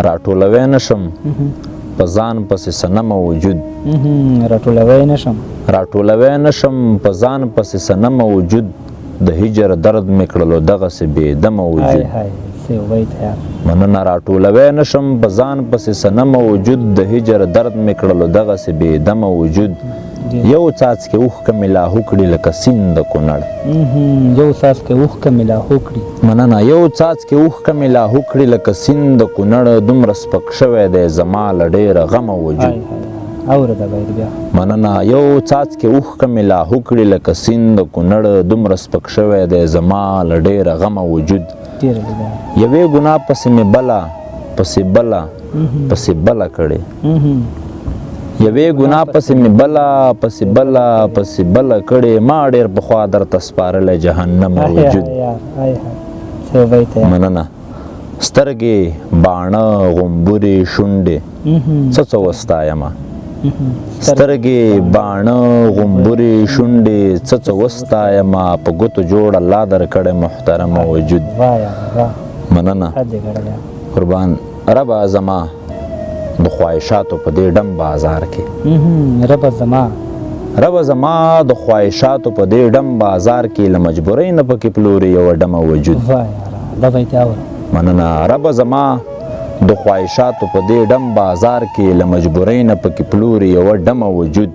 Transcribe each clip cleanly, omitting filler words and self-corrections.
راټولوی نشم په ځان پسې صنم وجود راټولوی نشم په ځان پسې صنم وجود د هجر درد مې کړلو دغسې بېدمه وجود مننه راټولوی نشم په ځان پسې صنم وجود د هجر درد مې کړلو دغسې بېدمه وجود یو څاڅکې اوښکه مې لاهو کړي لکه سیند د کونړ مننه یو څاڅکې اوښکه مې لاهو کړي لکه سیند د کونړ دومره سپک شوی دی زما له ډېره غمه وجود مننه یو څاڅکې اوښکه مې لاهو کړي لکه سیند د کونړ دومره سپک شوی دی زما له ډېره غمه وجود یوې ګناه پسې مې بله کړې یوې ګناه پسې مې بله کړې ما ډېر پخوا درته سپارلی جهنم وجود مننه سترګې باڼه غومبورې شونډې څه وستایمه سترګې باڼه غومبورې شونډې څه وستایمه په ګوتو جوړ الله درکړی محترمه وجود مننه قربان ربه زما د خواهشاتو په دې ډم بازار کې ربه زما د خواهشاتو په دې ډم بازار کې له مجبورۍ نه پکې پلوري یوه ډمه وجود مننه ربه زما د خواهشاتو په دې ډم بازار کې له مجبورۍ نه پکې پلوري یوه ډمه وجود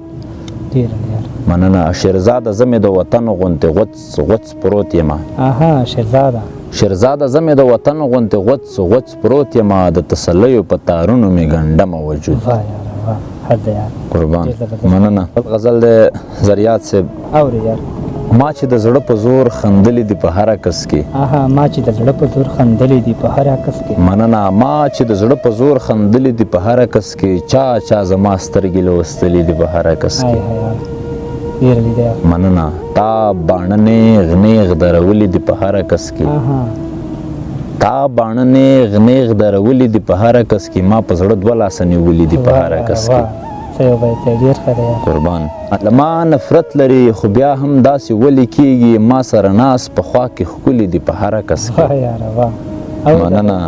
مننه شیرزاده زه مې د وطن غوندې غوڅ پروت یمه شیرزاده زه مې د وطن غوندې غوڅ پروت یمه د تسلیو په تارونو مې ګنډمه وجود قربان مننه غزل د زریات صاحب ما چې د زړه په زور خندلې دي په هر کس کې مننه ما چې د زړه په زور خندلې دي په هر کس کې چا زما سترګې لوستلې دي په هر کس کې مننه تا باڼه نیغ درولې دي په هر کس کې په هر کس کې ما په زړه دوه لاسه نیولې دي په هر کس کې قربان لما نفرت لري خو بیا هم داسې ولې کېږي ما سره ناس په خوا کې ښکلي دي په هر کس کې مننه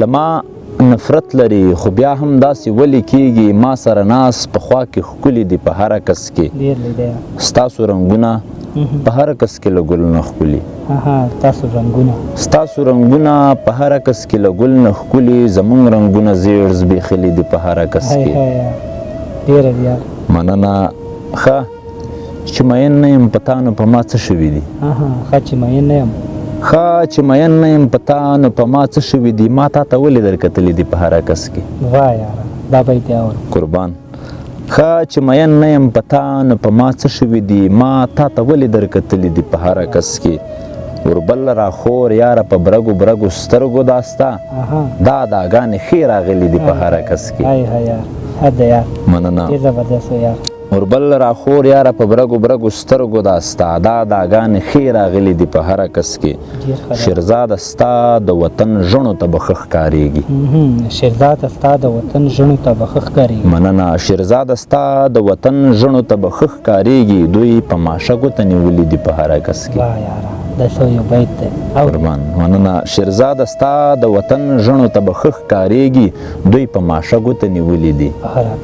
لما نفرت لري خو بیا هم داسې ولې کېږي ما سره ناس په خوا کې ښکلي دي په هر کس کې ستاسو رنګونه په هر کس کې له ګل نه ښکلي ستاسو رنګونه په هر کس کې له ګل نه ښکلي زموږ رنګونه زیړ زبېښلي دي په هر کس کې مننه ښه چې مین نه یم په تا نو په ما څه شوي دي ما تا ته ولې درکتلي دي په هر کس کې قربان ښه چې مین نه یم په تا نو په ما څه شوي دي ما تا ته ولې درکتلي دي په هر کس کې وربل راخور یاره په برګو سترګو داستا دا داګانې ښې راغلي دي په هر کس کې مننه وربل راخور یاره په برګو سترګو داستا دا داګانې ښې راغلي دي په هر کس کې شیرزاده ستا د وطن ژڼو ته به ښه ښکارېږي مننه شیرزاده ستا د وطن ژڼو ته به ښه ښکارېږي دوی په ماشه ګوته نیولي دي په هر کس کې قربان مننه شیرزاده ستا د وطن ژڼو ته به ښه ښکارېږي دوی په ماشه ګوته نیولي دي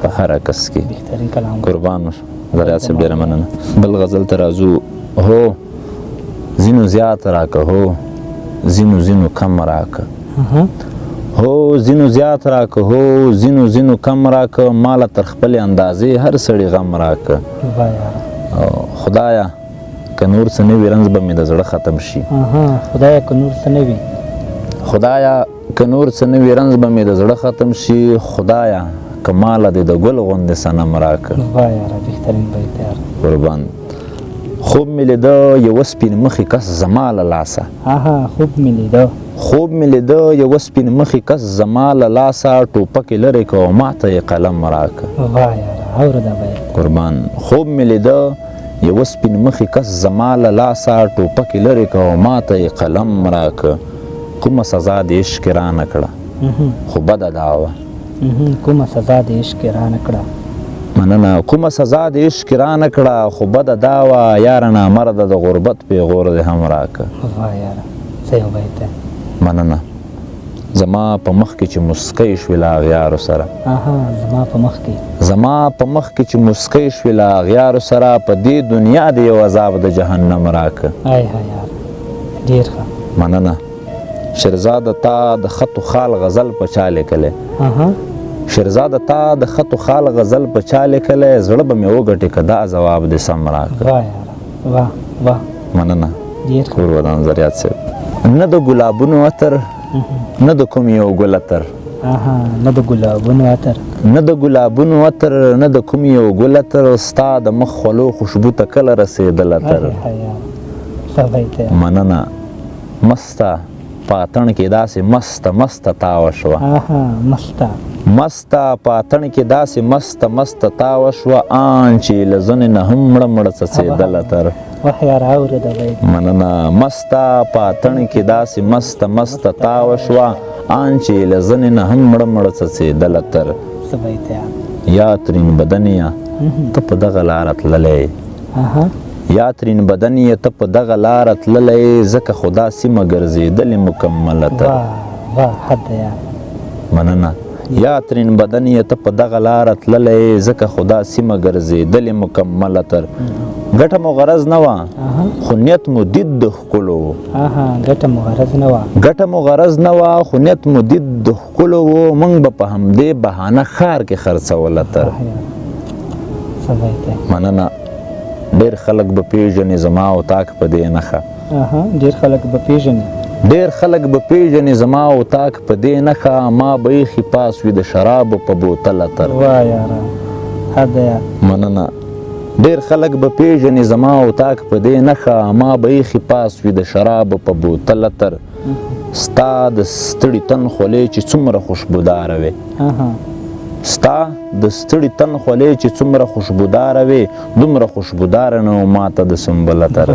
په هر کس کې قربان زریات صاحب ډېره مننه بل غزل ته راځو هو ځینو زیات راکه هو ځینو کم راکه هو ځینو زیات راکه هو ځینو کم راکه ماله تر خپلې اندازې هر سړي غم راکه خدایه که نور څه نه وي رنځ به مې د زړه ختم شي خدایه که نور څه نه وي رنځ به مې د زړه ختم شي خدایه که ماله دې د ګل غوندې صنم راکه قربان خوب مې لیده یوه سپین مخې کس زما له لاسه یوه سپین مخې کس زما له لاسه ټوپکې لرې که او ما ته یې قلم راکه قربان خوب مې لیده یوه سپین مخې کس زما له لاسه ټوپکې لرې که او ما ته یې قلم راکه کومه سزا د عشق رانه کړه خو بده دا وه مننه کومه سزا د عشق رانه کړه خو بده دا وه یاره نامرده د غربت پیغور دې هم راکه مننه زما په مخ کې چې مسکی شوې له اغیارو سره زما په مخ کې زما په مخ کې چې مسکی شوې له اغیارو سره په دې دنیا د یو عذاب د جهنم راکه یار ډېر ښه مننه شهرزاده تا د خط و خال غزل په چا لیکلی شهرزاده تا د خط و خال غزل په چا لیکلی زړه به مې وګټې که دا جواب دې سم راکه واه یاره واه مننه ډېر ښه کور ودان زریات صاحب نه د ګلابونو عطر نه د کوم یو ګل عطر نه د ګلابونو عطر نه د ګلابونو عطر نه د کوم یو ګل عطر ستا د مخ خولو خوشبو ته کله رسېدل عطر مننه مسته په اتڼ کې داسې مسته تاوه شوه مسته په اتڼ کې داسې مسته تاوه شوه آن چې له زنې نه هم مړه څڅېدل عطر مننه مسته په اتڼ کې داسې مسته تاوه شوه آن چې له زنې نه هم مړه څڅېدل عطر یا ترین بدنیه ته په دغه لاره تللی یا ترین بدنیه ته په دغه لاره تللی ځکه خو دا سیمه ګرځېدلې مکمل عطر مننه یا ترین بدنیه ته په دغه لاره تللی ځکه خو دا سیمه ګرځېدلې مکمل عطر ګټه مو غرض نه وه خو نیت مو دید د ښکلو و ګټه مو غرض نه وه خو نیت مو دید د ښکلو و موږ به په همدې بهانه ښار کې خرڅول عطر مننه ډېر خلک به پیژنې زما او تاک په دې نښه ډېر خلک به پیژنې زما او تاک په دې نښه ما به ایښي پاس وي د شرابو په بوتل عطر مننه ډېر خلک به پیژنې زما او تاک په دې نښه ما به ایښي پاس وي د شرابو په بوتل عطر ستا د ستړي تن خولې چې څومره خوشبوداره وې ستا د ستړي تن خولې چې څومره خوشبوداره وې دومره خوشبوداره نه و ماته د سنبل عطر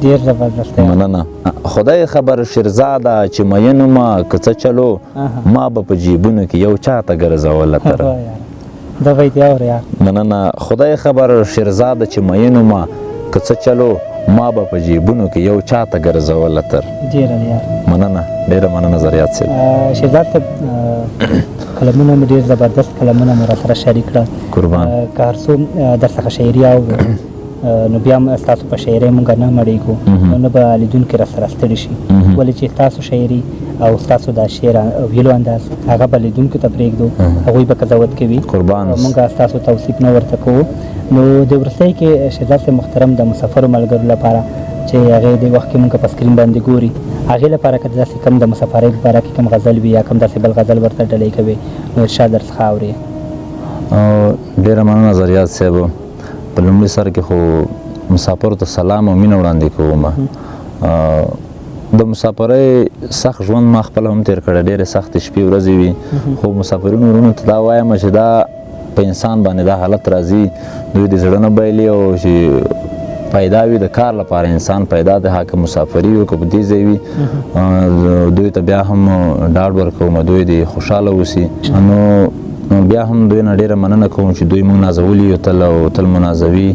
ډېر زبردست مننه خدای خبر شهرزاده چې مین ومه که څه چلو ما به په جیبونو کې یو چاته ګرځول عطر مننه خدای خبر شهرزاده چې مین ومه که څه چلو ما به په جیبونو کې یو چاته ګرځول عطر مننه ډېره مننه زریات صاحب شهزاد صاحب کلمونه مې ډېر زبردست کلمونه مې راسره شریک کړل قربان که هر څو درڅخه شاعري اورو نو بیا هم ستاسو په شاعرۍ موږ نه مړېږو نو نه به لیدونکي راسره ستړي شي ولې چې ستاسو شاعري او ستاسو دا شعر ویلو انداز هغه به لیدونکو ته پرېږدو هغوی به قضاوت کوي موږ ستاسو توصیف نه ورته کوو نو د وروستۍ کې شهزاد صاحب محترم د مسافرو ملګرو لپاره چې هغې دې وخت کې موږ په سکرین باندې ګوري هغې لپاره که داسې کم د مسافرۍ لپاره کې کم غزل وي یا کم داسې بل غزل ورته ډلۍ کوي نو ارشاد درڅخه اورې ډېره مننه زریات صاحب په لومړي سر کې خو مسافرو ته سلام او مینه وړاندې کوم د مسافرۍ سخت ژوند ما خپله هم تېر کړی ډېرې سختې شپې ورځې وي خو مسافرینو وروڼو ته دا وایم چې دا په انسان باندې دا حالت راځي دوی د زړه نه بایلي او چې پیدا وي د کار لپاره انسان پیدا دی که مسافري وي که په دې ځای وي دوی ته بیا هم ډاډ ورکوم دوی دې خوشحاله اوسي نو بیا هم دوی نه ډېره مننه کوم چې دوی موږ نازولي یو تل او تل مو نازوي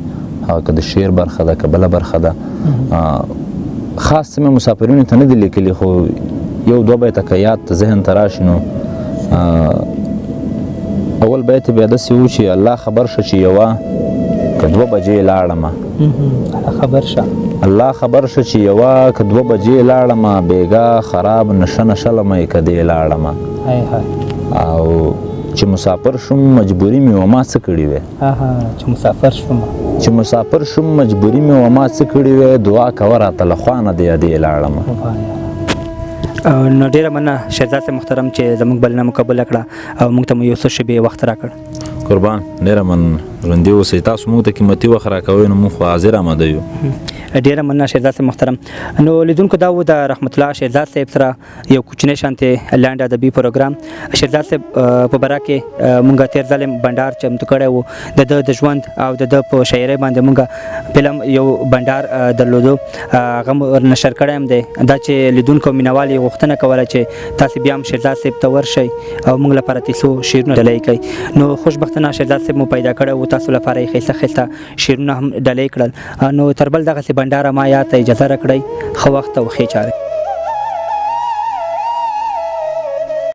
که د شعر برخه ده که بله برخه ده خاص څه مې مسافرینو ته نه دي لیکلي خو یو دوه بیته که یاد ته ذهن ته راشي نو اول بیت بیا داسې و چې الله خبر شه چې یوه که 2 بجې لاړمه الله خبر شه چې یوه که 2 بجې لاړمه بیګا خراب نشه لمه که دې لاړمه او چې مسافر شوم مجبوري مې وما څه کړي وې چې مسافر شوم مجبوري مې وما څه کړي وې دعا کوه راته له خوا نه دې لاړمه نو ډېره مننه شهزاد صاحب محترم چې زموږ بلنه مو قبوله کړه او موږ ته مو یو څه شیبې وخت راکړ قربان ډېره مننه ژوندي اوسئ تاسو موږ ته قیمتي وخت راکوئ نو موږ خو حاضر آماده یو ډېره مننه شهزاد صاحب محترم نو لیدونکو دا و د رحمت الله شهزاد صاحب سره یو کوچنی شانتې لنډ ادبي پروګرام شهزاد صاحب په باره کې موږ تېر ځل بنډار چمتو کړی و د ده د ژوند او د ده په شاعرۍ باندې موږ فلم یو بنډار درلودو هغه نشر کړی هم دی دا چې لیدونکو مینوال یې غوښتنه کوله چې تاسې بیا هم شهزاد صاحب ته ورشئ او موږ لپاره تیسو شعرونه ډلۍ کوي نو خوشبختانه شهزاد صاحب مو پیدا کړی و تاسو لپاره یې ښایسته شعرونه هم ډلۍ کړل نو تر بل دغسې بنډاره ما یاد ته اجازه راکړئ ښه وخت او ښې چارې